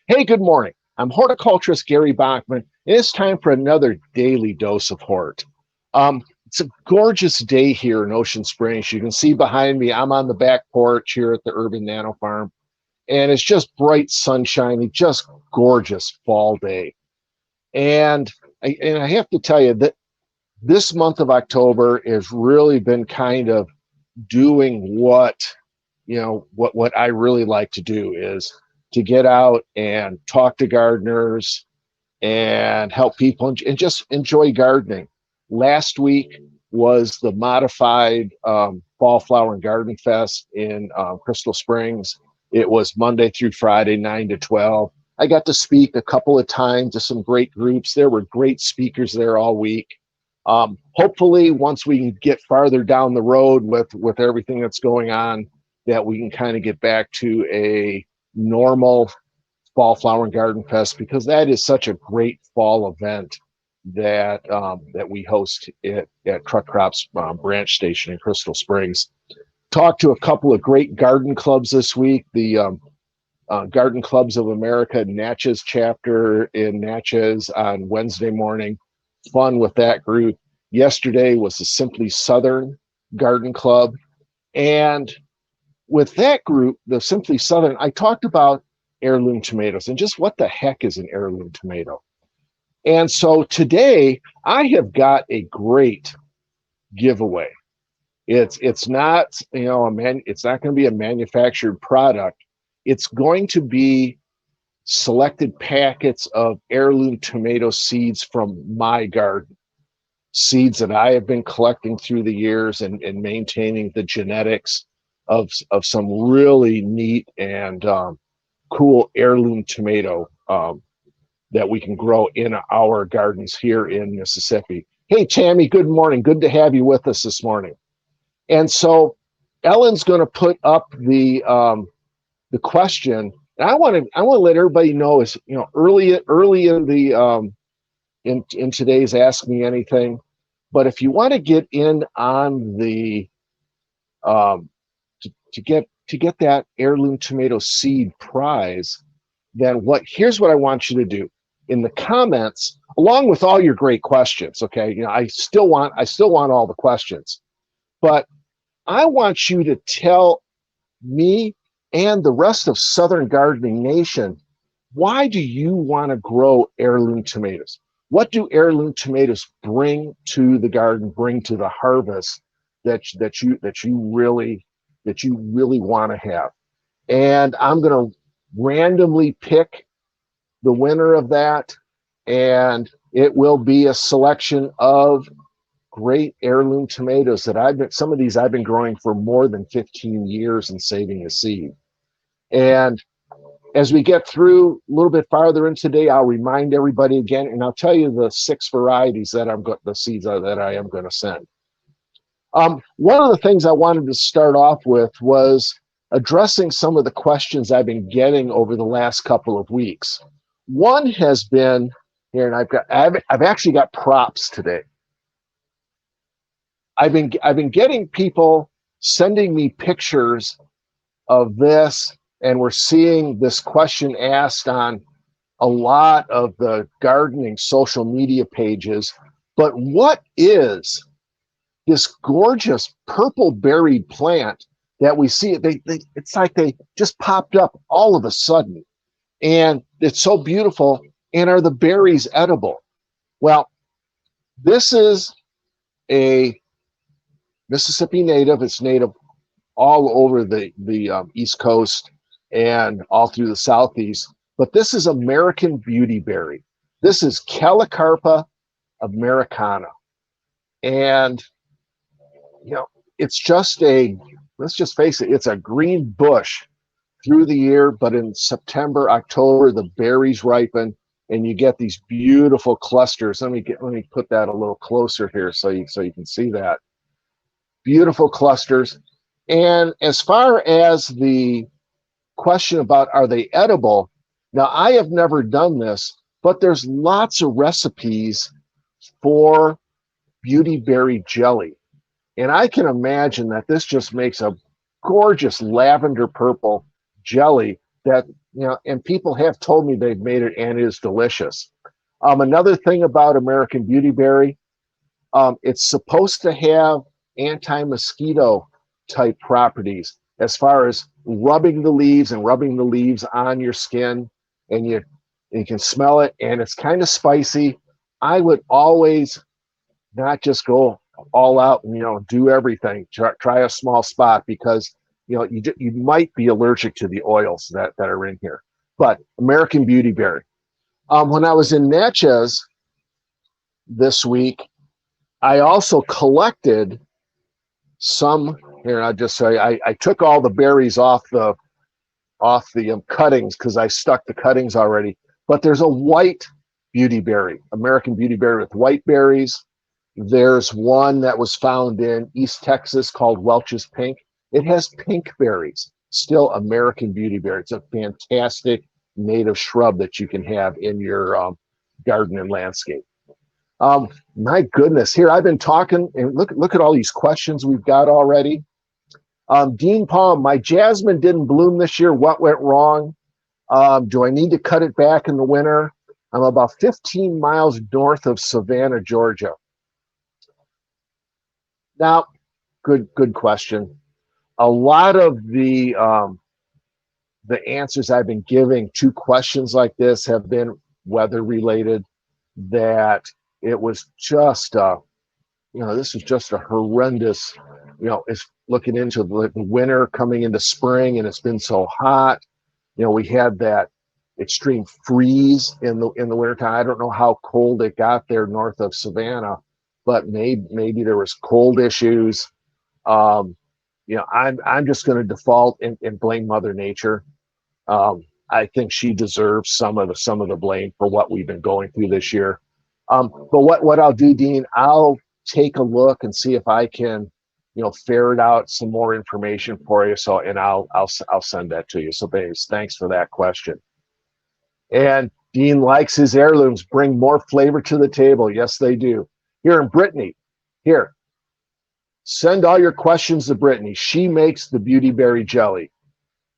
Hey, good morning. I'm horticulturist Gary Bachman, and it's time for another daily dose of hort. It's a gorgeous day here in Ocean Springs. You can see behind me, I'm on the back porch here at the Urban Nano Farm, and it's just bright, sunshiny, just gorgeous fall day. And I have to tell you that this month of October has really been kind of doing what I really like to do is to get out and talk to gardeners and help people and just enjoy gardening. Last week was the modified Fall Flower and Garden Fest in Crystal Springs. It was Monday through Friday, 9 to 12. I got to speak a couple of times to some great groups. There were great speakers there all week. Hopefully, once we can get farther down the road with everything that's going on, that we can kind of get back to a normal Fall Flower and Garden Fest, because that is such a great fall event that we host at Truck Crops branch station in Crystal Springs. Talked to a couple of great garden clubs this week. The Garden Clubs of America Natchez chapter in Natchez on Wednesday morning. Fun with that group. Yesterday was the Simply Southern Garden Club. And with that group, the Simply Southern, I talked about heirloom tomatoes and just what the heck is an heirloom tomato. And so today I have got a great giveaway. It's not, it's not going to be a manufactured product. It's going to be selected packets of heirloom tomato seeds from my garden. Seeds that I have been collecting through the years and maintaining the genetics of some really neat and cool heirloom tomato that we can grow in our gardens here in Mississippi. Hey, Tammy, good morning. Good to have you with us this morning. And so Ellen's going to put up the question. And I want to let everybody know is, early in the in today's Ask Me Anything. But if you want to get in on the to get that heirloom tomato seed prize, then here's what I want you to do in the comments, along with all your great questions. Okay, I still want all the questions, but I want you to tell me and the rest of Southern Gardening Nation, why do you want to grow heirloom tomatoes? What do heirloom tomatoes bring to the garden, bring to the harvest that you really want to have? And I'm going to randomly pick the winner of that, and it will be a selection of great heirloom tomatoes that some of these I've been growing for more than 15 years and saving the seed. And as we get through a little bit farther in today, I'll remind everybody again, and I'll tell you the 6 varieties the seeds that I am going to send. One of the things I wanted to start off with was addressing some of the questions I've been getting over the last couple of weeks. One has been here, and I've actually got props today. I've been getting people sending me pictures of this, and we're seeing this question asked on a lot of the gardening social media pages. But what is this gorgeous purple berried plant that we see? It's like they just popped up all of a sudden, and it's so beautiful. And are the berries edible? Well, this is a Mississippi native. It's native all over the East Coast and all through the Southeast. But this is American beautyberry. This is Calicarpa americana. And, it's just let's just face it, it's a green bush through the year, but in September, October, the berries ripen and you get these beautiful clusters. Let me put that a little closer here so you can see that. Beautiful clusters. And as far as the question about are they edible, now I have never done this, but there's lots of recipes for beautyberry jelly. And I can imagine that this just makes a gorgeous lavender purple jelly that, and people have told me they've made it and it is delicious. Another thing about American Beautyberry, it's supposed to have anti-mosquito type properties as far as rubbing the leaves on your skin, and you can smell it, and it's kind of spicy. I would always not just go all out and do everything. Try a small spot, because you might be allergic to the oils that are in here. But American Beautyberry. When I was in Natchez this week, I also collected some. Here, I'll just say I took all the berries off the cuttings, because I stuck the cuttings already. But there's a white beautyberry, American Beautyberry with white berries. There's one that was found in East Texas called Welch's Pink. It has pink berries, still American Beautyberry. It's a fantastic native shrub that you can have in your garden and landscape. My goodness, here I've been talking, and look at all these questions we've got already. Dean Palm, my jasmine didn't bloom this year. What went wrong? Do I need to cut it back in the winter? I'm about 15 miles north of Savannah, Georgia. Now, good question. A lot of the answers I've been giving to questions like this have been weather related. That it was just this is just a horrendous, it's looking into the winter coming into spring, and it's been so hot. We had that extreme freeze in the wintertime. I don't know how cold it got there north of Savannah, but maybe there was cold issues. I'm just going to default and blame Mother Nature. I think she deserves some of the blame for what we've been going through this year. But what I'll do, Dean, I'll take a look and see if I can, ferret out some more information for you. So, and I'll send that to you. So, babes, thanks for that question. And Dean likes his heirlooms bring more flavor to the table. Yes, they do. Here in Brittany, here, send all your questions to Brittany. She makes the beautyberry jelly,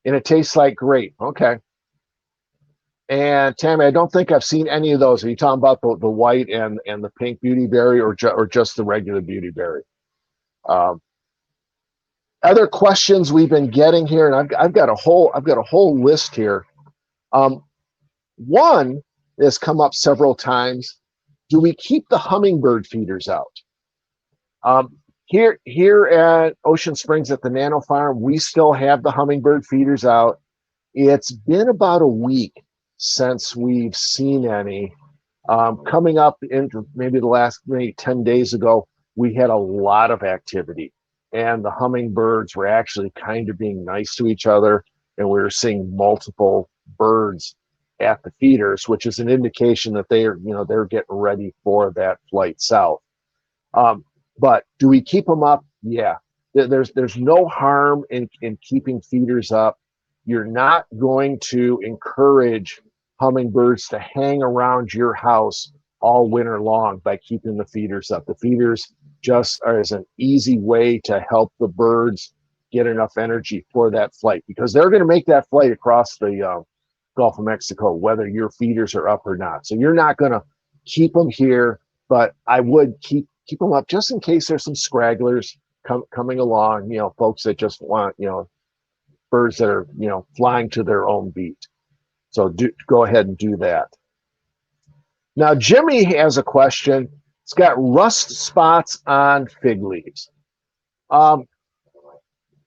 and it tastes like grape. Okay. And Tammy, I don't think I've seen any of those. Are you talking about the white and the pink beautyberry, or just the regular beautyberry? Other questions we've been getting here, and I've got a whole list here. One has come up several times. Do we keep the hummingbird feeders out? Here at Ocean Springs at the Nano Farm, we still have the hummingbird feeders out. It's been about a week since we've seen any. Coming up into maybe the last 10 days ago, we had a lot of activity, and the hummingbirds were actually kind of being nice to each other, and we were seeing multiple birds at the feeders, which is an indication that they're getting ready for that flight south. But do we keep them up? Yeah. There's no harm in keeping feeders up. You're not going to encourage hummingbirds to hang around your house all winter long by keeping the feeders up. The feeders just are as an easy way to help the birds get enough energy for that flight, because they're going to make that flight across the Gulf of Mexico, whether your feeders are up or not. So you're not going to keep them here, but I would keep them up just in case there's some scragglers coming along, folks that just want, birds that are, flying to their own beat. So go ahead and do that. Now, Jimmy has a question. It's got rust spots on fig leaves.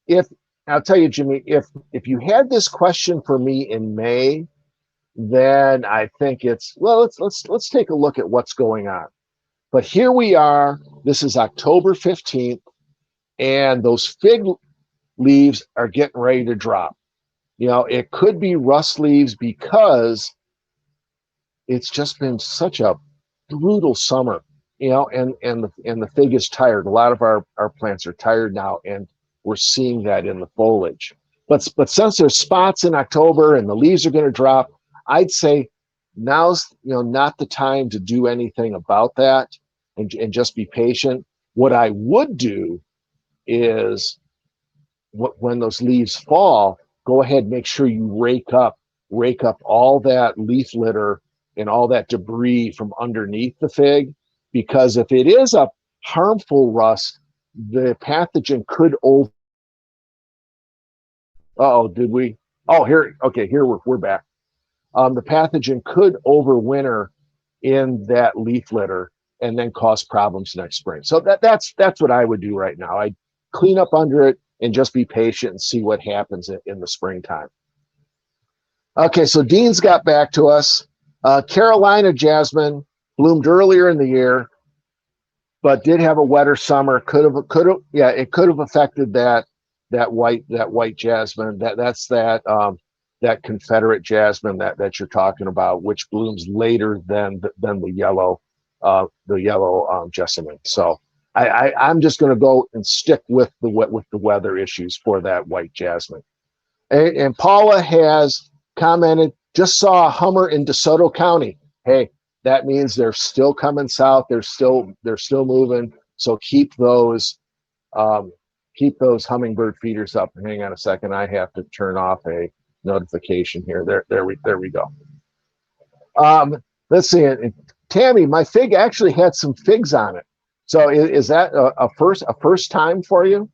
If I'll tell you, Jimmy, if you had this question for me in May, then I think let's take a look at what's going on. But here we are. This is October 15th, and those fig leaves are getting ready to drop. It could be rust leaves because it's just been such a brutal summer, and the fig is tired. A lot of our plants are tired now, and we're seeing that in the foliage. But since there's spots in October and the leaves are going to drop, I'd say now's not the time to do anything about that, and just be patient. What I would do is when those leaves fall, go ahead and make sure you rake up all that leaf litter and all that debris from underneath the fig, because if it is a harmful rust, the pathogen could over. Oh, did we? Oh, here. Okay, here we're back. The pathogen could overwinter in that leaf litter and then cause problems next spring. So that's what I would do right now. I'd clean up under it and just be patient and see what happens in the springtime. Okay, so Dean's got back to us. Carolina jasmine bloomed earlier in the year, but did have a wetter summer. It could have affected that white jasmine. That's that Confederate jasmine that you're talking about, which blooms later than the yellow jessamine. So I'm just going to go and stick with the weather issues for that white jasmine. And Paula has commented, just saw a hummer in DeSoto County. Hey, that means they're still coming south. They're still moving. So keep those hummingbird feeders up. Hang on a second. I have to turn off a notification here. There we go. Let's see. Tammy, my fig actually had some figs on it. So is that a first time for you?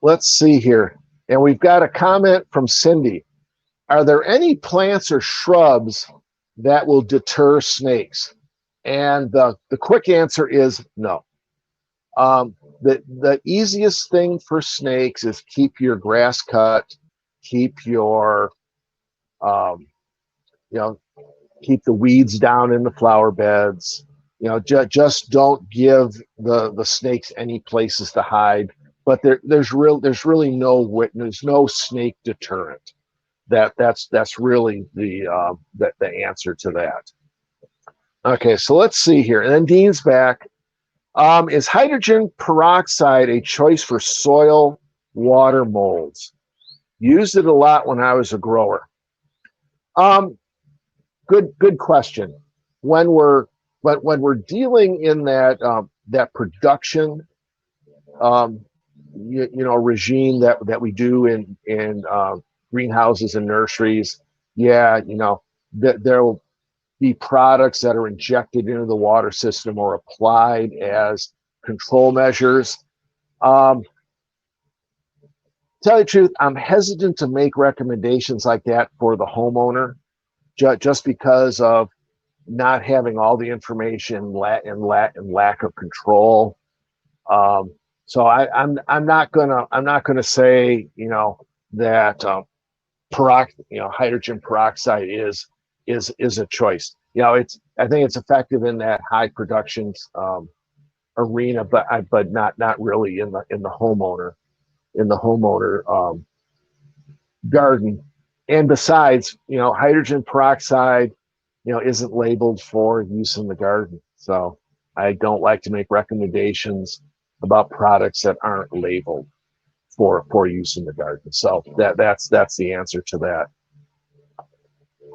Let's see here. And we've got a comment from Cindy. Are there any plants or shrubs that will deter snakes? And the quick answer is no. The easiest thing for snakes is keep your grass cut, keep your keep the weeds down in the flower beds. Just don't give the snakes any places to hide. But there's really no snake deterrent. That's really the answer to that. Okay, so let's see here. And then Dean's back. Is hydrogen peroxide a choice for soil water molds? Used it a lot when I was a grower. Good question. When we're dealing in that production regime that we do in greenhouses and nurseries, there'll be products that are injected into the water system or applied as control measures. Tell you the truth, I'm hesitant to make recommendations like that for the homeowner, just because of not having all the information and lack of control. So I'm not gonna say that hydrogen peroxide is a choice. I think it's effective in that high production arena, but not really in the homeowner garden. And besides, hydrogen peroxide isn't labeled for use in the garden, so I don't like to make recommendations about products that aren't labeled for use in the garden. So that's the answer to that.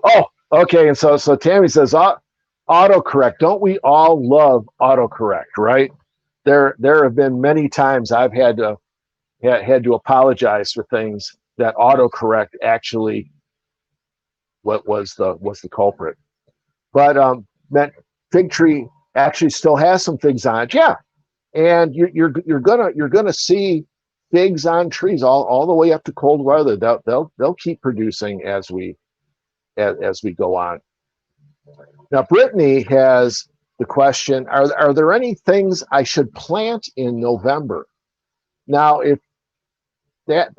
Oh, okay. And so Tammy says autocorrect. Don't we all love autocorrect, right? There have been many times I've had to apologize for things that autocorrect actually was the culprit. But that fig tree actually still has some figs on it. Yeah. And you're gonna see figs on trees all the way up to cold weather. They'll keep producing as we go on. Now, Brittany has the question: Are there any things I should plant in November? Now, if that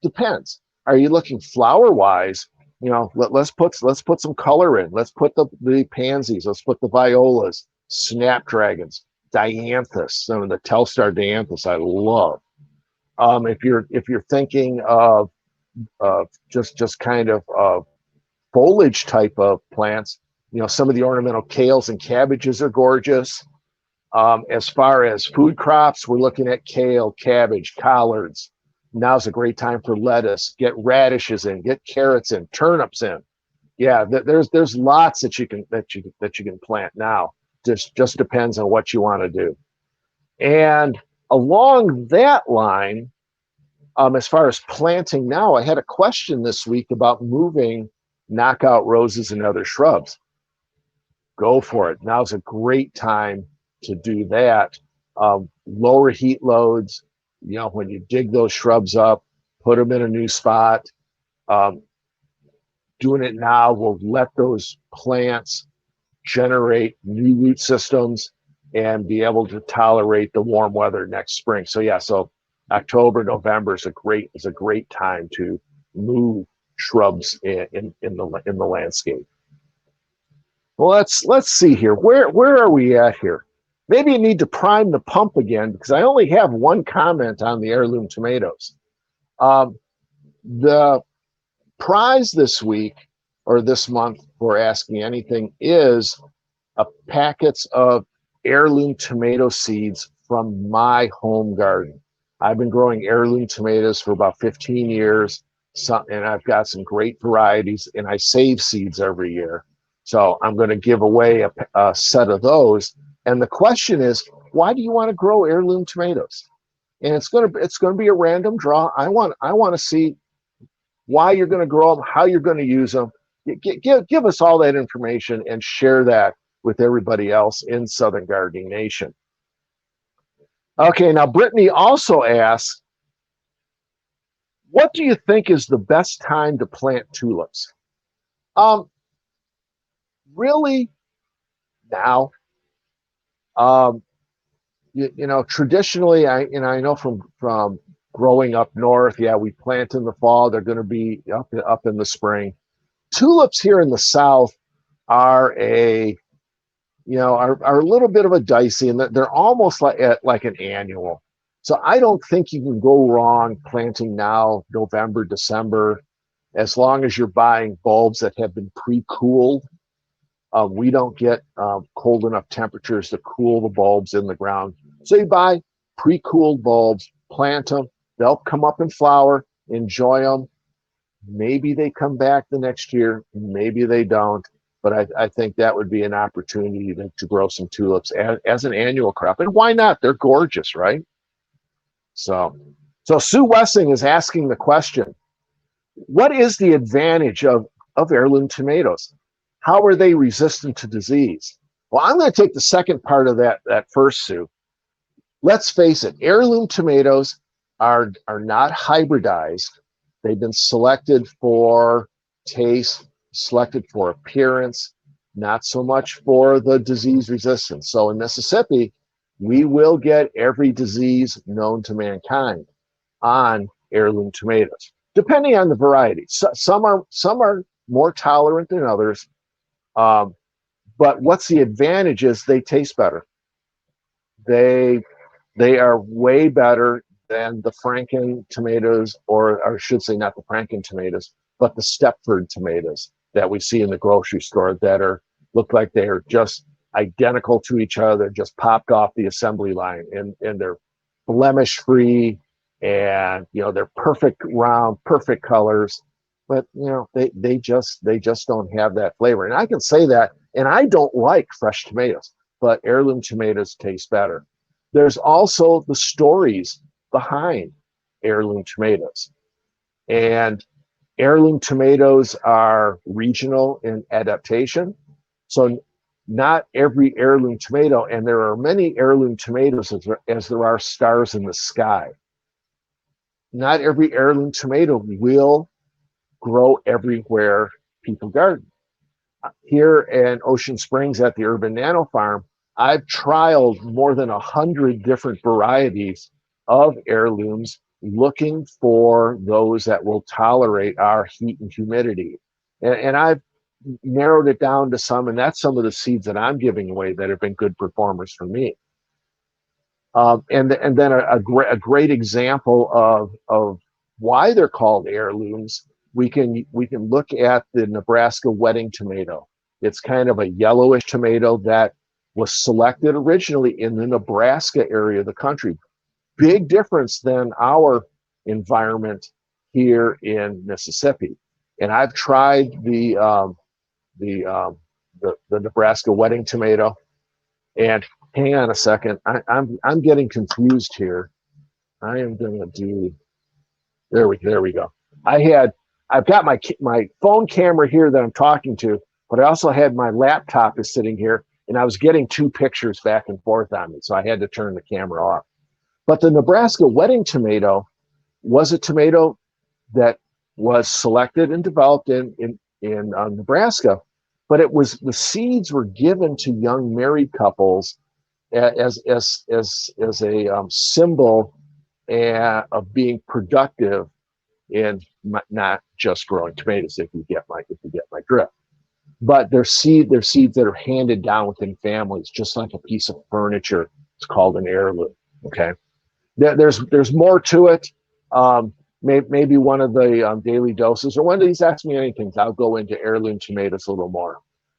depends. Are you looking flower wise? Let's put some color in. Let's put the pansies. Let's put the violas, snapdragons, dianthus. Some of the Telstar dianthus I love. If you're thinking of just kind of foliage type of plants, some of the ornamental kales and cabbages are gorgeous. As far as food crops, we're looking at kale, cabbage, collards. Now's a great time for lettuce. Get radishes in, get carrots in, turnips in. Yeah, there's lots that you can plant now. Just depends on what you want to do. And along that line, as far as planting now, I had a question this week about moving knockout roses and other shrubs. Go for it. Now's a great time to do that. Lower heat loads, when you dig those shrubs up, put them in a new spot. Doing it now will let those plants generate new root systems and be able to tolerate the warm weather next spring. So October, November is a great time to move shrubs in the landscape. Well, let's see here. Where are we at here? Maybe you need to prime the pump again, because I only have one comment on the heirloom tomatoes. The prize this week or this month for asking anything is a packets of heirloom tomato seeds from my home garden. I've been growing heirloom tomatoes for about 15 years, and I've got some great varieties, and I save seeds every year. So I'm going to give away a set of those. And the question is, why do you want to grow heirloom tomatoes? And it's going to be a random draw. I want to see why you're going to grow them, how you're going to use them. Give us all that information and share that with everybody else in Southern Gardening Nation. Okay, now Brittany also asks, what do you think is the best time to plant tulips? Really, now. Traditionally, I know from growing up north, we plant in the fall. They're going to be up in the spring. Tulips here in the south are a little bit of a dicey, and they're almost like an annual. So I don't think you can go wrong planting now, November, December, as long as you're buying bulbs that have been pre-cooled. We don't get cold enough temperatures to cool the bulbs in the ground. So you buy pre-cooled bulbs, plant them, they'll come up in flower, enjoy them. Maybe they come back the next year, maybe they don't. But I think that would be an opportunity to grow some tulips as an annual crop. And why not? They're gorgeous, right? So Sue Wessing is asking the question, what is the advantage of heirloom tomatoes? How are they resistant to disease? Well, I'm going to take the second part of that first, Sue. Let's face it, heirloom tomatoes are not hybridized. They've been selected for taste, selected for appearance, not so much for the disease resistance. So in Mississippi, we will get every disease known to mankind on heirloom tomatoes, depending on the variety. So, some are more tolerant than others. But what's the advantage is they taste better. They are way better than the Franken tomatoes, or I should say not the Franken tomatoes, but the Stepford tomatoes that we see in the grocery store that look like they're just identical to each other, just popped off the assembly line, and they're blemish free, and they're perfect round, perfect colors. But they just don't have that flavor. And I can say that, and I don't like fresh tomatoes, but heirloom tomatoes taste better. There's also the stories behind heirloom tomatoes. And heirloom tomatoes are regional in adaptation. So not every heirloom tomato, and there are many heirloom tomatoes as there are stars in the sky. Not every heirloom tomato will grow everywhere people garden. Here in Ocean Springs at the Urban Nano Farm, I've trialed more than 100 different varieties of heirlooms, looking for those that will tolerate our heat and humidity. And I've narrowed it down to some, and that's some of the seeds that I'm giving away that have been good performers for me. And then a great example of why they're called heirlooms, we can look at the Nebraska wedding tomato. It's kind of a yellowish tomato that was selected originally in the Nebraska area of the country. Big difference than our environment here in Mississippi. And I've tried the Nebraska wedding tomato, and Hang on a second. I'm getting confused here. I am gonna do. There we go. I've got my phone camera here that I'm talking to, but I also had my laptop is sitting here, and I was getting two pictures back and forth on me, so I had to turn the camera off. But the Nebraska wedding tomato was a tomato that was selected and developed in Nebraska, but the seeds were given to young married couples as a symbol of being productive in not just growing tomatoes. If you get my drift, but they're seeds that are handed down within families, just like a piece of furniture. It's called an heirloom. Okay, there's more to it. Maybe one of the daily doses, or one of these Ask Me Anything, I'll go into heirloom tomatoes a little more.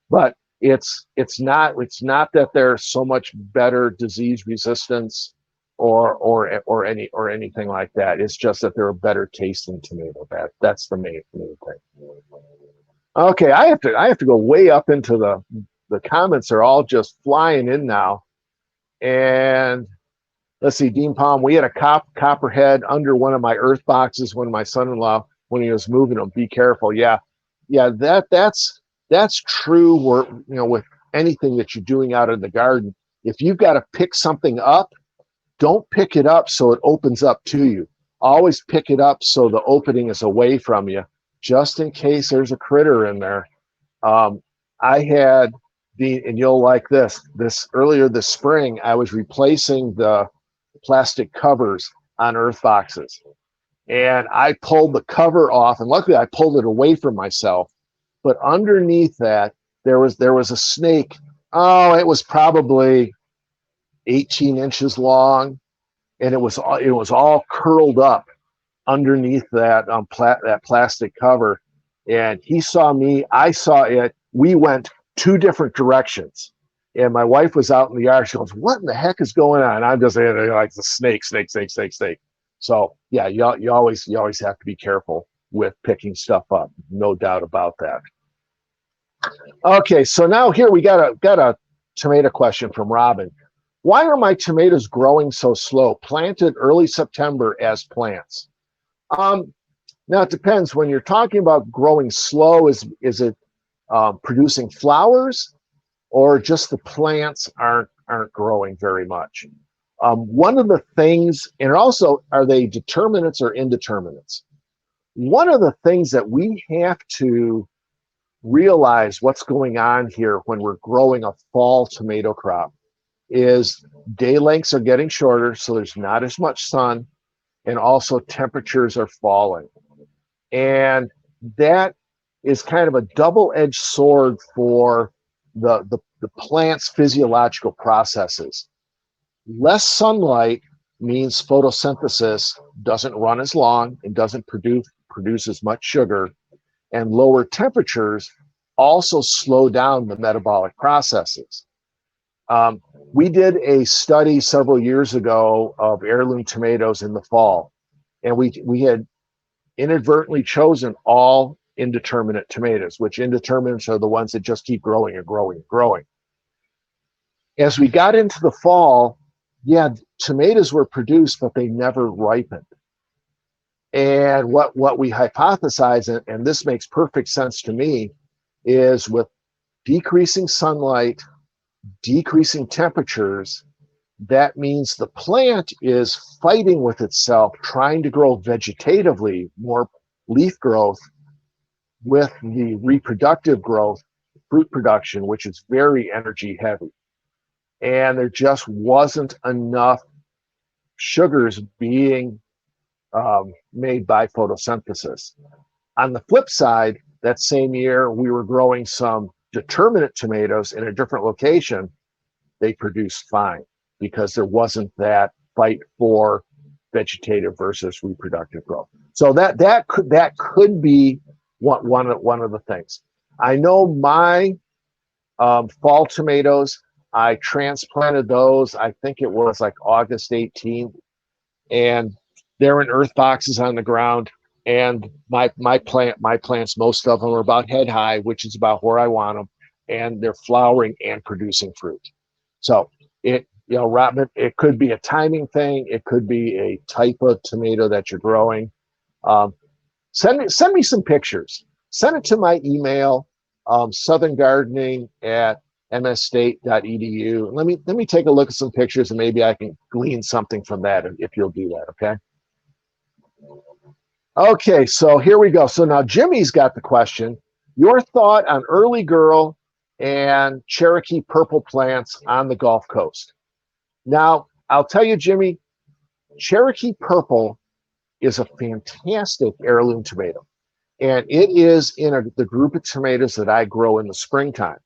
But it's not that they're so much better disease resistance or anything like that. It's just that they're a better tasting tomato. That's the main thing. Okay, I have to go way up into the comments are all just flying in now. And let's see, Dean Palm, we had a copperhead under one of my earth boxes when my son-in-law, when he was moving them. Be careful. Yeah, that's true. With anything that you're doing out in the garden, if you've got to pick something up, don't pick it up so it opens up to you. Always pick it up so the opening is away from you, just in case there's a critter in there. I had and you'll like this earlier this spring, I was replacing the plastic covers on earth boxes, and I pulled the cover off, and luckily I pulled it away from myself, but underneath that there was a snake. Oh, it was probably 18 inches long, and it was all curled up underneath that that plastic cover. And he saw me, I saw it. We went two different directions, and my wife was out in the yard. She goes, "What in the heck is going on?" I'm just saying, like, the snake. So yeah, you always have to be careful with picking stuff up. No doubt about that. Okay, so now here we got a tomato question from Robin. Why are my tomatoes growing so slow? Planted early September as plants. Now it depends. When you're talking about growing slow, is it producing flowers, or just the plants aren't growing very much? One of the things, and also, are they determinants or indeterminants? One of the things that we have to realize what's going on here when we're growing a fall tomato crop is day lengths are getting shorter, so there's not as much sun, and also temperatures are falling. And that is kind of a double-edged sword for the plant's physiological processes. Less sunlight means photosynthesis doesn't run as long and doesn't produce as much sugar, and lower temperatures also slow down the metabolic processes. We did a study several years ago of heirloom tomatoes in the fall, and we had inadvertently chosen all indeterminate tomatoes, which indeterminates are the ones that just keep growing and growing and growing. As we got into the fall, yeah, tomatoes were produced, but they never ripened. And what we hypothesize, and this makes perfect sense to me, is with decreasing sunlight, decreasing temperatures, that means the plant is fighting with itself, trying to grow vegetatively, more leaf growth, with the reproductive growth, fruit production, which is very energy heavy. And there just wasn't enough sugars being made by photosynthesis. On the flip side, that same year, we were growing some determinate tomatoes in a different location. They produced fine because there wasn't that fight for vegetative versus reproductive growth. So that could be one of the things. I know my fall tomatoes, I transplanted those, I think it was like August 18th, and they're in earth boxes on the ground. And my plants, most of them are about head high, which is about where I want them, and they're flowering and producing fruit. So Robin, it could be a timing thing. It could be a type of tomato that you're growing. Um, send me some pictures. Send it to my email, southerngardening@msstate.edu. Let me take a look at some pictures and maybe I can glean something from that if you'll do that. Okay. Okay, so here we go. So now Jimmy's got the question. Your thought on early girl and Cherokee purple plants on the Gulf Coast. Now, I'll tell you, Jimmy, Cherokee purple is a fantastic heirloom tomato. And it is in the group of tomatoes that I grow in the springtime.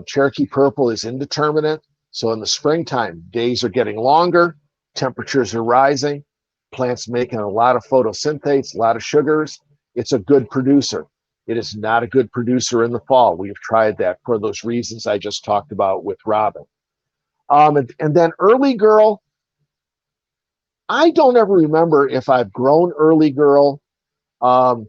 Cherokee purple is indeterminate. So in the springtime, days are getting longer, temperatures are rising, plants making a lot of photosynthase, a lot of sugars. It's a good producer. It is not a good producer in the fall. We've tried that for those reasons I just talked about with Robin. And then early girl, I don't ever remember if I've grown early girl. I'm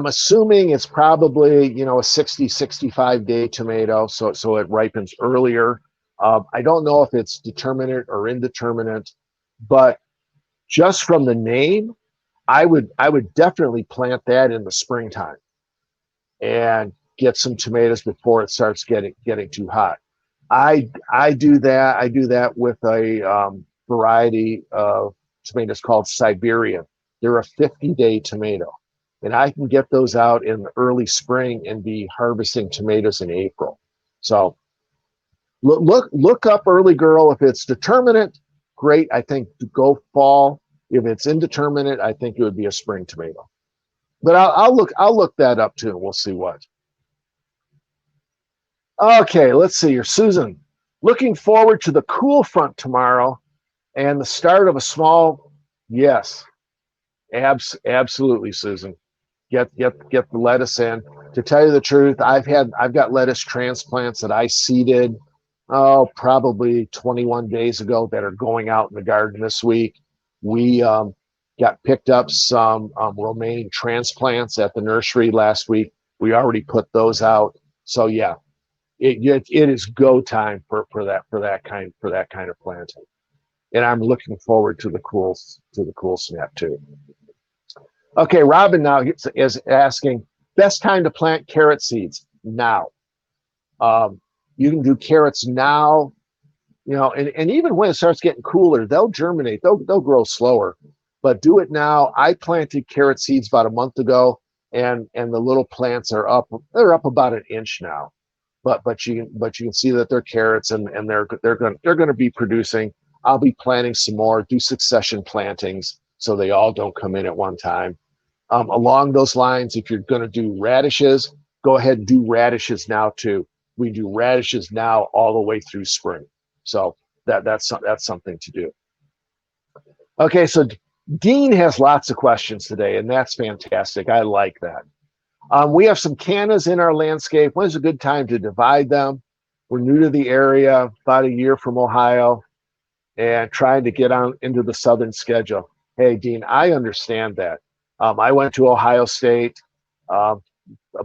assuming it's probably, a 60, 65 day tomato. So it ripens earlier. I don't know if it's determinate or indeterminate, but just from the name, I would definitely plant that in the springtime and get some tomatoes before it starts getting too hot. I do that. I do that with a variety of tomatoes called Siberian. They're a 50-day tomato, and I can get those out in the early spring and be harvesting tomatoes in April. So look up early girl. If it's determinate, great. I think go fall. If it's indeterminate, I think it would be a spring tomato. But I'll look that up too, and we'll see what. Okay, let's see here. Susan, looking forward to the cool front tomorrow and the start of a small, yes, absolutely, Susan. Get the lettuce in. To tell you the truth, I've got lettuce transplants that I seeded, probably 21 days ago that are going out in the garden this week. We got picked up some romaine transplants at the nursery last week. We already put those out. So yeah, it is go time for that kind of planting. And I'm looking forward to the cool snap too. Okay, Robin now is asking, best time to plant carrot seeds now. You can do carrots now, and even when it starts getting cooler, they'll germinate, they'll grow slower, but do it now. I planted carrot seeds about a month ago, and the little plants are up. They're up about an inch now, but you can see that they're carrots, and they're going to be producing. I'll be planting some more, do succession plantings so they all don't come in at one time. Along those lines, if you're going to do radishes, go ahead and do radishes now too. We do radishes now all the way through spring. So that's something to do. Okay, so Dean has lots of questions today, and that's fantastic. I like that. We have some cannas in our landscape. When's a good time to divide them? We're new to the area, about a year from Ohio, and trying to get on into the southern schedule. Hey, Dean, I understand that. I went to Ohio State a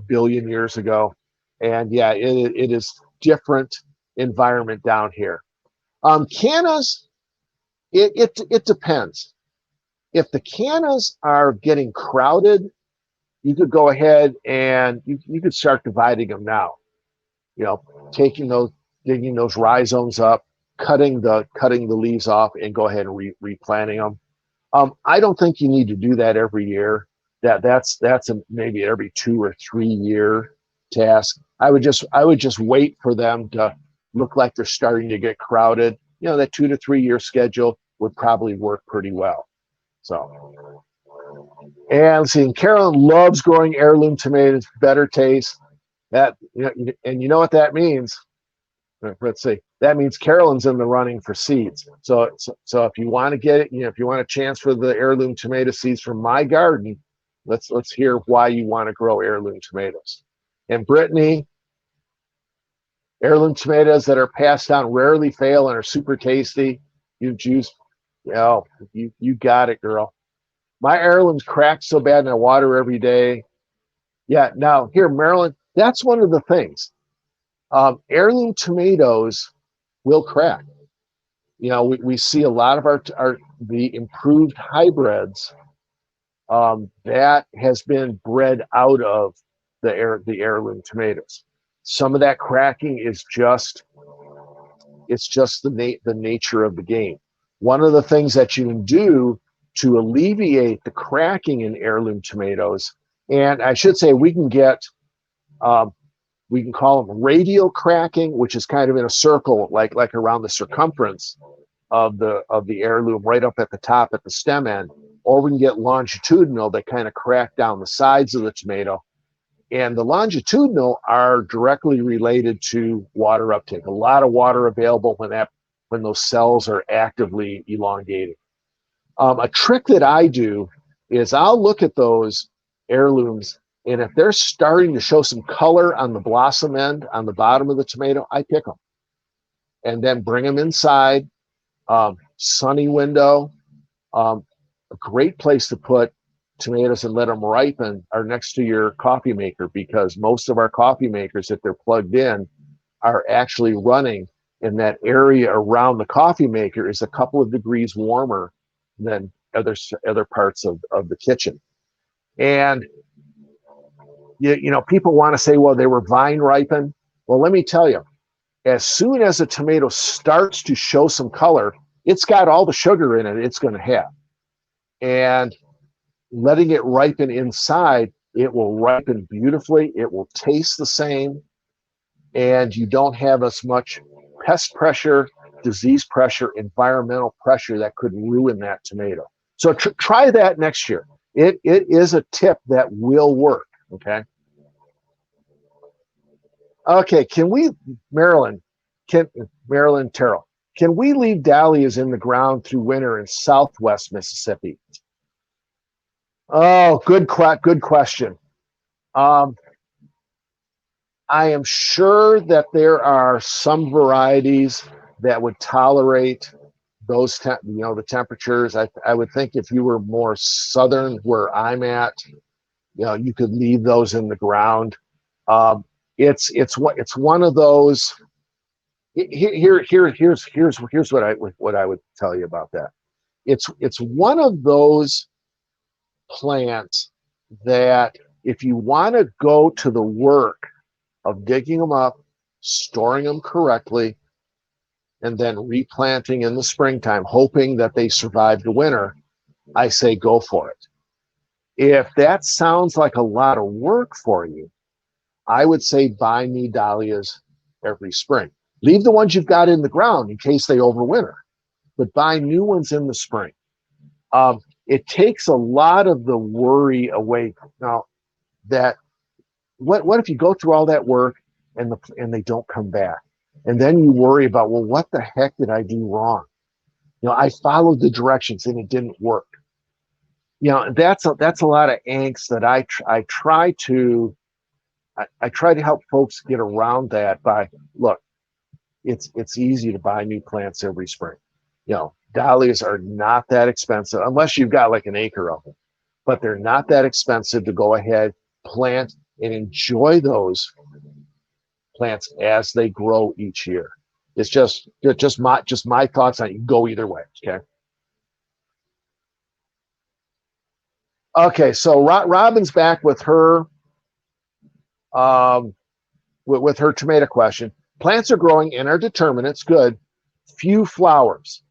billion years ago, and yeah, it is different environment down here. Cannas, it depends. If the cannas are getting crowded, you could go ahead and you could start dividing them now. Digging those rhizomes up, cutting the leaves off, and go ahead and replanting them. I don't think you need to do that every year. That's maybe every 2 or 3 year task. I would just wait for them to look like they're starting to get crowded. That 2 to 3 year schedule would probably work pretty well. So, and let's see, Carolyn loves growing heirloom tomatoes, better taste. And you know what that means? Let's see. That means Carolyn's in the running for seeds. So if you want to get it, if you want a chance for the heirloom tomato seeds from my garden, let's hear why you want to grow heirloom tomatoes. And Brittany, heirloom tomatoes that are passed down rarely fail and are super tasty. You got it, girl. My heirlooms crack so bad and I water every day. Yeah, now here, Marilyn, that's one of the things. Heirloom tomatoes, will crack. You know, we see a lot of the improved hybrids that has been bred out of the heirloom tomatoes. Some of that cracking is just the nature of the game. One of the things that you can do to alleviate the cracking in heirloom tomatoes, and I should say we can call them radial cracking, which is kind of in a circle, like around the circumference of the heirloom, right up at the top at the stem end, or we can get longitudinal that kind of crack down the sides of the tomato. And the longitudinal are directly related to water uptake. A lot of water available when those cells are actively elongating. A trick that I do is I'll look at those heirlooms, and if they're starting to show some color on the blossom end, on the bottom of the tomato, I pick them and then bring them inside. Sunny window. A great place to put tomatoes and let them ripen are next to your coffee maker, because most of our coffee makers, if they're plugged in, are actually running in that area around the coffee maker is a couple of degrees warmer than other parts of the kitchen. And you know, people want to say, well, they were vine ripened. Well, let me tell you, as soon as a tomato starts to show some color, it's got all the sugar in it it's going to have. And letting it ripen inside, it will ripen beautifully. It will taste the same. And you don't have as much pest pressure, disease pressure, environmental pressure that could ruin that tomato. So try that next year. It is a tip that will work, okay? Okay, Marilyn Terrell, can we leave dahlias in the ground through winter in southwest Mississippi? Oh, good question. I am sure that there are some varieties that would tolerate those, the temperatures. I would think if you were more southern, where I'm at, you could leave those in the ground. It's one of those. Here's what I would tell you about that. It's one of those plants that if you want to go to the work of digging them up, storing them correctly, and then replanting in the springtime, hoping that they survive the winter, I say go for it. If that sounds like a lot of work for you, I would say buy me dahlias every spring. Leave the ones you've got in the ground in case they overwinter, but buy new ones in the spring. It takes a lot of the worry away. Now, that what if you go through all that work and they don't come back, and then you worry about, well, what the heck did I do wrong? I followed the directions and it didn't work. That's a lot of angst that I try to help folks get around that by, look, it's easy to buy new plants every spring. Dahlias are not that expensive unless you've got like an acre of them, but they're not that expensive to go ahead, plant, and enjoy those plants as they grow each year. It's just my thoughts on it. You go either way. Okay, so Robin's back with her with her tomato question. Plants are growing and are determinants. Good. Few flowers.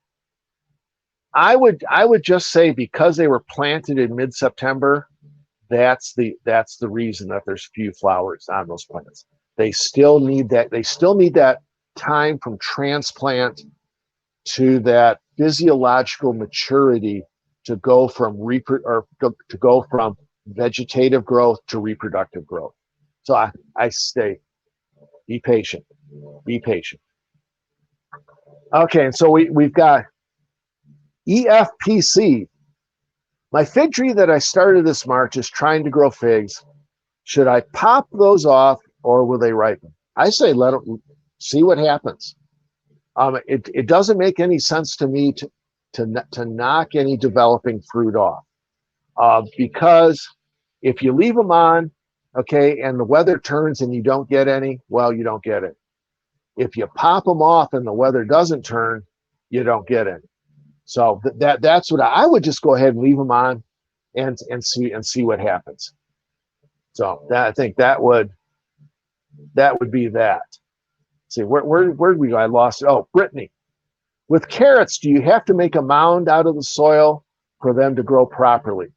I would just say because they were planted in mid-September, that's the reason that there's few flowers on those plants. They still need that time from transplant to that physiological maturity to go from vegetative growth to reproductive growth. So I say be patient. Be patient. Okay, and so we've got EFPC. My fig tree that I started this March is trying to grow figs. Should I pop those off or will they ripen? I say let them see what happens. It doesn't make any sense to me to knock any developing fruit off, because if you leave them on, okay, and the weather turns and you don't get any, well, you don't get it. If you pop them off and the weather doesn't turn, you don't get any. So that's what I would just go ahead and leave them on and see what happens. So I think that would be that. Let's see, where'd we go? I lost it. Oh, Brittany. With carrots, do you have to make a mound out of the soil for them to grow properly?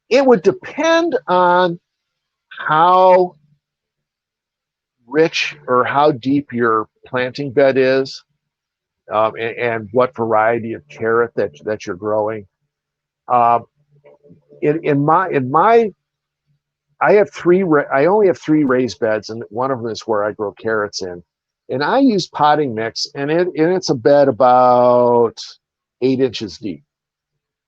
It would depend on how rich or how deep your planting bed is, and what variety of carrot that you're growing. In my I have I only have 3 raised beds, and one of them is where I grow carrots in. And I use potting mix, and it's a bed about 8 inches deep.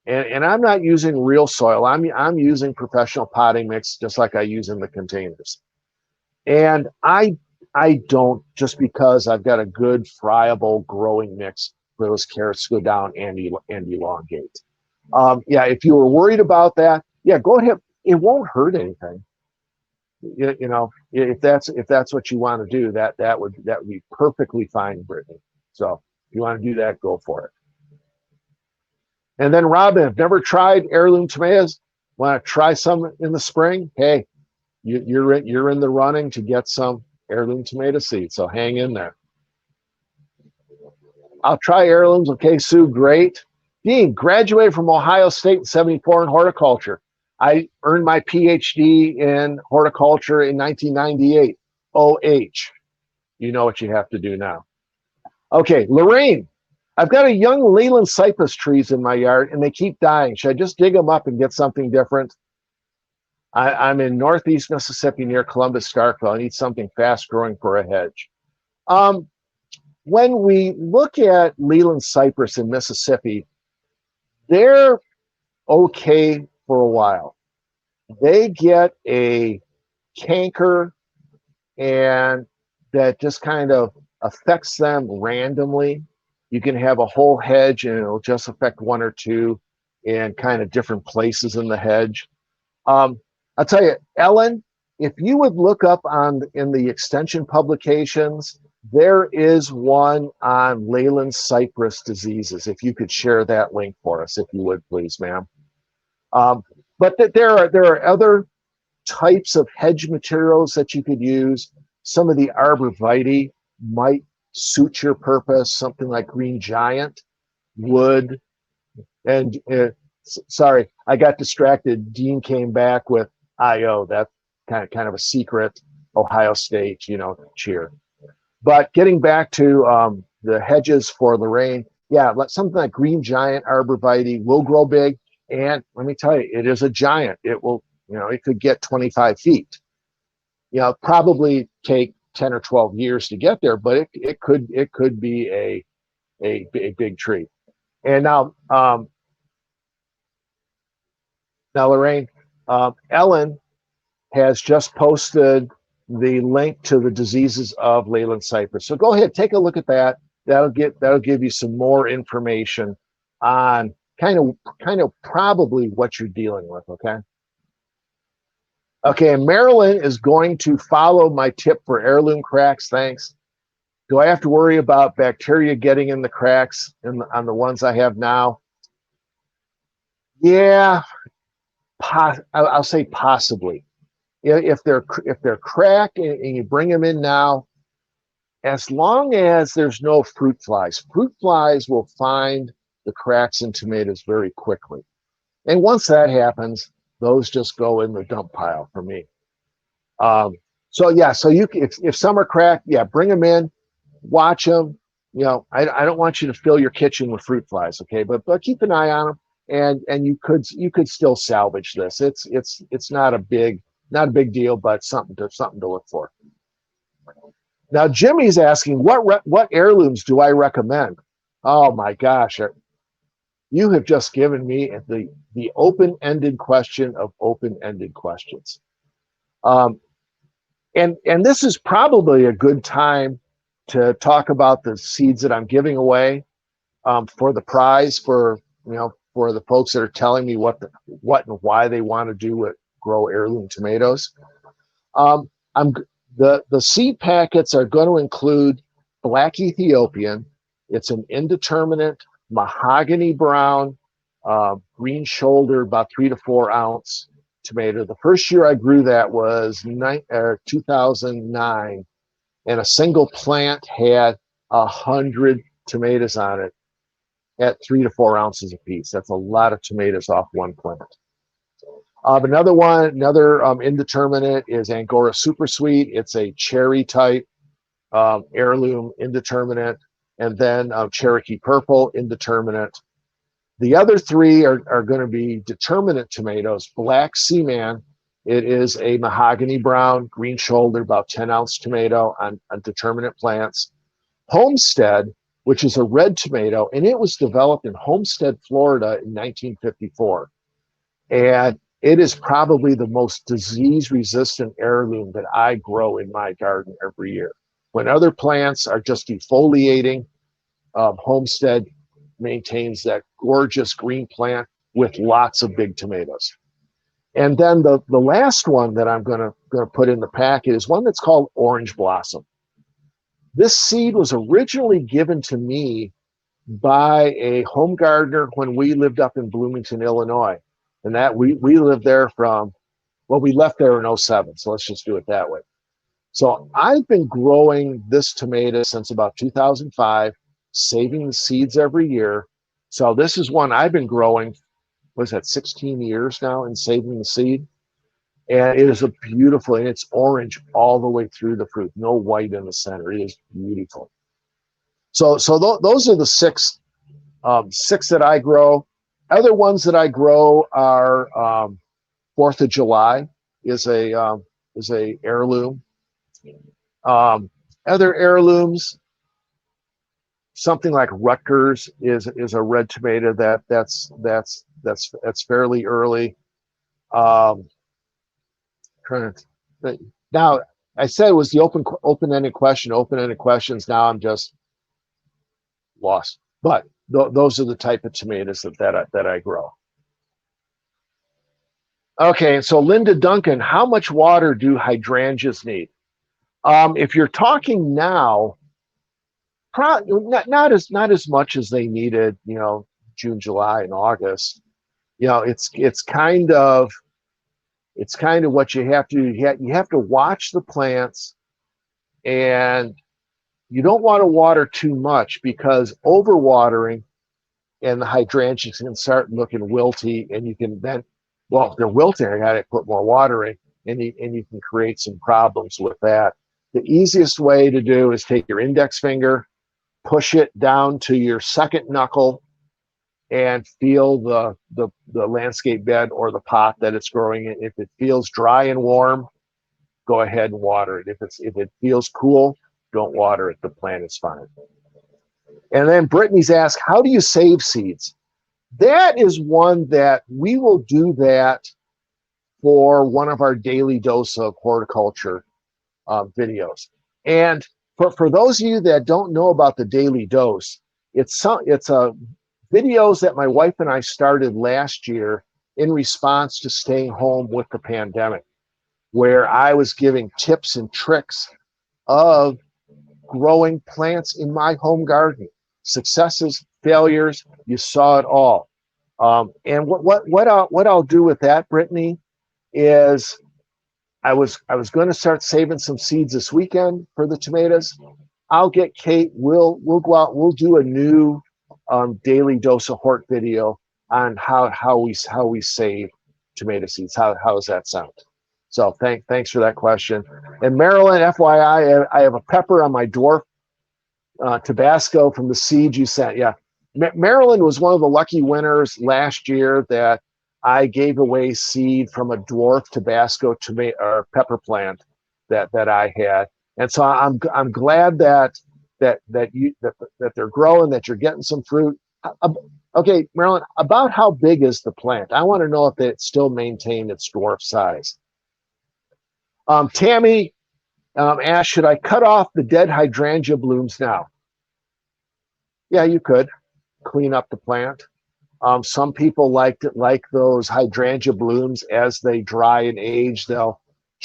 And I'm not using real soil. I'm using professional potting mix, just like I use in the containers. And I don't, just because I've got a good friable growing mix for those carrots to go down and elongate. Yeah, if you were worried about that, yeah, go ahead. It won't hurt anything. You know, if that's what you want to do, that would be perfectly fine, Brittany. So if you want to do that, go for it. And then Robin, I've never tried heirloom tomatoes. Want to try some in the spring? Hey, you're in the running to get some heirloom tomato seeds. So hang in there. I'll try heirlooms. Okay, Sue, great. Dean, graduated from Ohio State in '74 in horticulture. I earned my PhD in horticulture in 1998. OH. You know what you have to do now. Okay, Lorraine, I've got a young Leyland cypress trees in my yard and they keep dying. Should I just dig them up and get something different? I'm in Northeast Mississippi near Columbus, Starkville. I need something fast growing for a hedge. When we look at Leyland cypress in Mississippi, they're okay for a while. They get a canker, and that just kind of affects them randomly. You can have a whole hedge and it'll just affect 1 or 2 in kind of different places in the hedge. I'll tell you, Ellen, if you would look up in the extension publications, there is one on Leyland cypress diseases. If you could share that link for us, if you would, please, ma'am. But there are other types of hedge materials that you could use. Some of the arborvitae might suit your purpose. Something like green giant, wood, and sorry, I got distracted. Dean came back with IO. That's kind of a secret Ohio State, cheer. But getting back to the hedges for Lorraine, yeah, something like green giant, arborvitae will grow big. And let me tell you, it is a giant. It will, it could get 25 feet. Probably take 10 or 12 years to get there, but it could be a big tree. And now Lorraine, Ellen has just posted the link to the diseases of Leyland cypress. So go ahead, take a look at that. That'll give you some more information on kind of probably what you're dealing with. Okay, and Marilyn is going to follow my tip for heirloom cracks. Thanks. Do I have to worry about bacteria getting in the cracks on the ones I have now? Yeah, I'll say possibly. If they're cracked and you bring them in now, as long as there's no fruit flies will find the cracks in tomatoes very quickly. And once that happens, those just go in the dump pile for me. So if some are cracked, yeah, bring them in, watch them. I don't want you to fill your kitchen with fruit flies, okay? But keep an eye on them, and you could still salvage this. It's not a big deal, but something to look for. Now Jimmy's asking, what heirlooms do I recommend? Oh my gosh, you have just given me the open-ended question of open-ended questions. And this is probably a good time to talk about the seeds that I'm giving away for the prize for the folks that are telling me what and why they want to grow heirloom tomatoes. Um, I'm the seed packets are going to include black Ethiopian. It's an indeterminate mahogany brown, green shoulder, about 3 to 4 ounce tomato. The first year I grew that was 2009, and a single plant had 100 tomatoes on it at 3 to 4 ounces a piece. That's a lot of tomatoes off one plant. Another indeterminate is Angora Super Sweet. It's a cherry type heirloom indeterminate, and then Cherokee Purple indeterminate. The other three are going to be determinate tomatoes. Black Seaman, it is a mahogany brown, green shoulder, about 10-ounce tomato on determinate plants. Homestead, which is a red tomato, and it was developed in Homestead, Florida in 1954. And it is probably the most disease-resistant heirloom that I grow in my garden every year. When other plants are just defoliating, Homestead maintains that gorgeous green plant with lots of big tomatoes. And then the last one that I'm going to put in the packet is one that's called Orange Blossom. This seed was originally given to me by a home gardener when we lived up in Bloomington, Illinois. And that we lived there we left there in 07, so let's just do it that way. So I've been growing this tomato since about 2005, saving the seeds every year. So this is one I've been growing, 16 years now, and saving the seed. And it is a beautiful, and it's orange all the way through the fruit, no white in the center. It is beautiful. So those are the six that I grow. Other ones that I grow are 4th of July is a heirloom. Other heirlooms, something like Rutgers is a red tomato that's fairly early. Now I said it was the open-ended question. Open-ended questions. Now I'm just lost. But those are the type of tomatoes that I grow. Okay, so Linda Duncan, how much water do hydrangeas need? If you're talking now, not as much as they needed, June, July, and August. It's kind of what you have to do. You have to watch the plants, and you don't want to water too much, because overwatering and the hydrangeas can start looking wilty, and you can then, if they're wilting, I got to put more water in, and you can create some problems with that. The easiest way to do is take your index finger, push it down to your second knuckle, and feel the landscape bed or the pot that it's growing in. If it feels dry and warm, go ahead and water it. If it feels cool, don't water it. The plant is fine. And then Brittany's asked, how do you save seeds? That is one that we will do that for one of our daily dose of horticulture videos. And for those of you that don't know about the daily dose, it's videos that my wife and I started last year in response to staying home with the pandemic, where I was giving tips and tricks of growing plants in my home garden. Successes, failures, you saw it all. And what I'll do with that, Brittany, is I was going to start saving some seeds this weekend for the tomatoes. I'll get Kate. We'll go out. We'll do a new daily dose of hort video on how we save tomato seeds. How does that sound? So thanks for that question. And Marilyn, FYI, I have a pepper on my dwarf Tabasco from the seeds you sent. Yeah, Maryland was one of the lucky winners last year that I gave away seed from a dwarf Tabasco tomato or pepper plant that I had, and so I'm glad that they're growing, that you're getting some fruit. Okay, Marilyn, about how big is the plant? I want to know if it still maintained its dwarf size. Tammy asked, should I cut off the dead hydrangea blooms now? Yeah, you could clean up the plant. Some people like those hydrangea blooms as they dry and age. They'll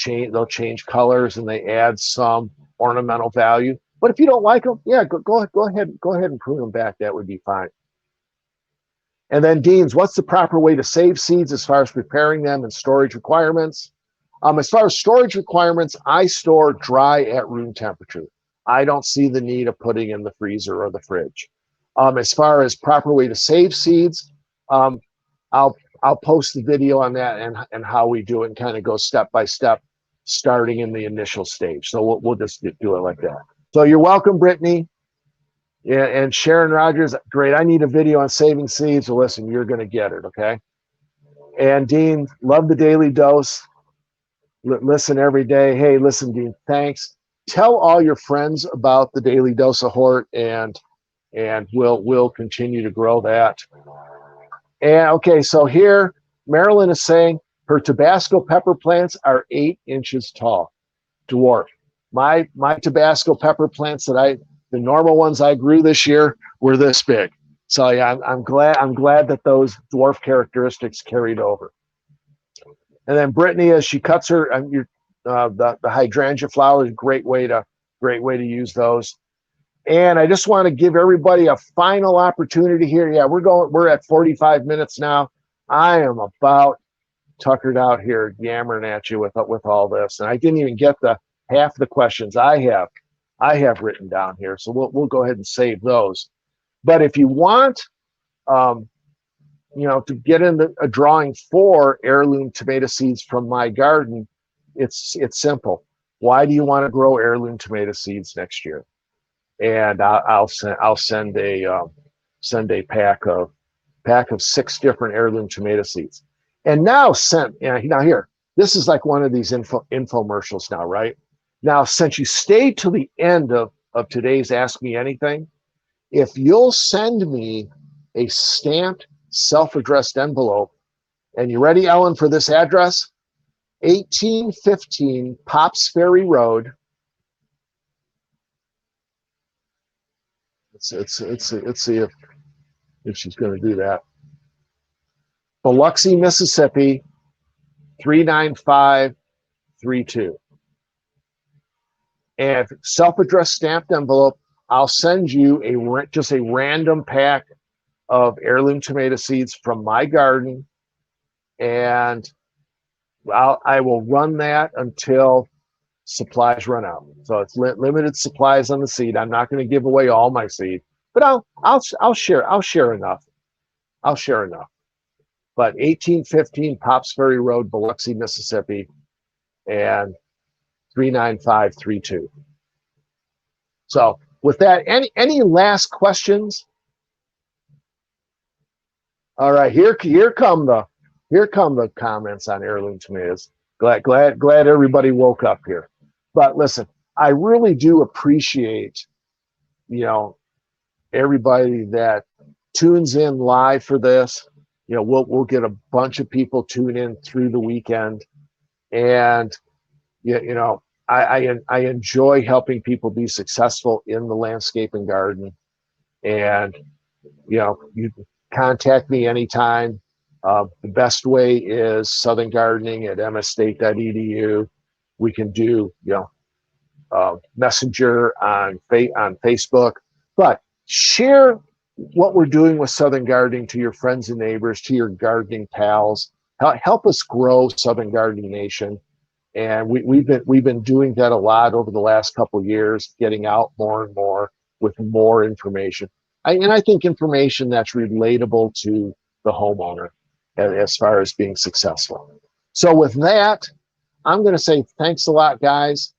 they'll change colors and they add some ornamental value. But if you don't like them, yeah, go ahead and prune them back. That would be fine. And then Deans, what's the proper way to save seeds as far as preparing them and storage requirements? As far as storage requirements, I store dry at room temperature. I don't see the need of putting in the freezer or the fridge. As far as proper way to save seeds, I'll post the video on that and how we do it and kind of go step by step, starting in the initial stage. So we'll just do it like that. So you're welcome, Brittany. Yeah, and Sharon Rogers, great. I need a video on saving seeds. So listen, you're going to get it, okay? And Dean, love the daily dose. Listen every day. Hey, listen, Dean, thanks. Tell all your friends about the daily dose of Hort, and we'll continue to grow that. And okay, so here Marilyn is saying her Tabasco pepper plants are 8 inches tall, dwarf. My Tabasco pepper plants the normal ones I grew this year were this big. So yeah, I'm glad that those dwarf characteristics carried over. And then Brittany, as she cuts her, the hydrangea flowers, great way to use those. And I just want to give everybody a final opportunity here. Yeah, we're at 45 minutes now. I am about tuckered out here yammering at you with all this, and I didn't even get the half the questions I have written down here. So we'll go ahead and save those. But if you want, to get in a drawing for heirloom tomato seeds from my garden, it's simple. Why do you want to grow heirloom tomato seeds next year? And I'll send a pack of 6 different heirloom tomato seeds. And now here, this is like one of these infomercials now, right? Now, since you stayed till the end of today's Ask Me Anything, if you'll send me a stamped self-addressed envelope, and you ready, Ellen, for this address? 1815 Pops Ferry Road. Let's see if she's going to do that. Biloxi, Mississippi, 39532. And self-addressed stamped envelope, I'll send you just a random pack of heirloom tomato seeds from my garden, and I will run that until supplies run out. So it's limited supplies on the seed. I'm not going to give away all my seed, but I'll share enough. I'll share enough. But 1815 Pops Ferry Road, Biloxi, Mississippi, and 39532. So with that, any last questions? All right, here come the comments on heirloom tomatoes. Glad everybody woke up here. But listen, I really do appreciate, everybody that tunes in live for this. We'll get a bunch of people tune in through the weekend, and I enjoy helping people be successful in the landscape and garden. And you contact me anytime. The best way is Southern Gardening at msstate.edu. We can do Messenger on Facebook, but share what we're doing with Southern Gardening to your friends and neighbors, to your gardening pals. Help us grow Southern Gardening Nation. And we've been doing that a lot over the last couple of years, getting out more and more with more information. I think information that's relatable to the homeowner as far as being successful. So with that, I'm going to say thanks a lot, guys.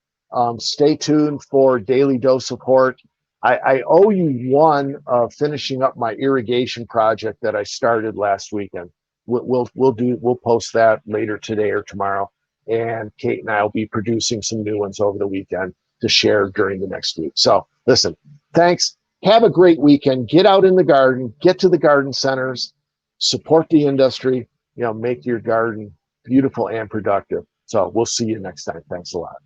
Stay tuned for Daily Dose of Hort. I owe you one of finishing up my irrigation project that I started last weekend. We'll post that later today or tomorrow. And Kate and I will be producing some new ones over the weekend to share during the next week. So listen, thanks. Have a great weekend. Get out in the garden, get to the garden centers, support the industry, make your garden beautiful and productive. So we'll see you next time. Thanks a lot.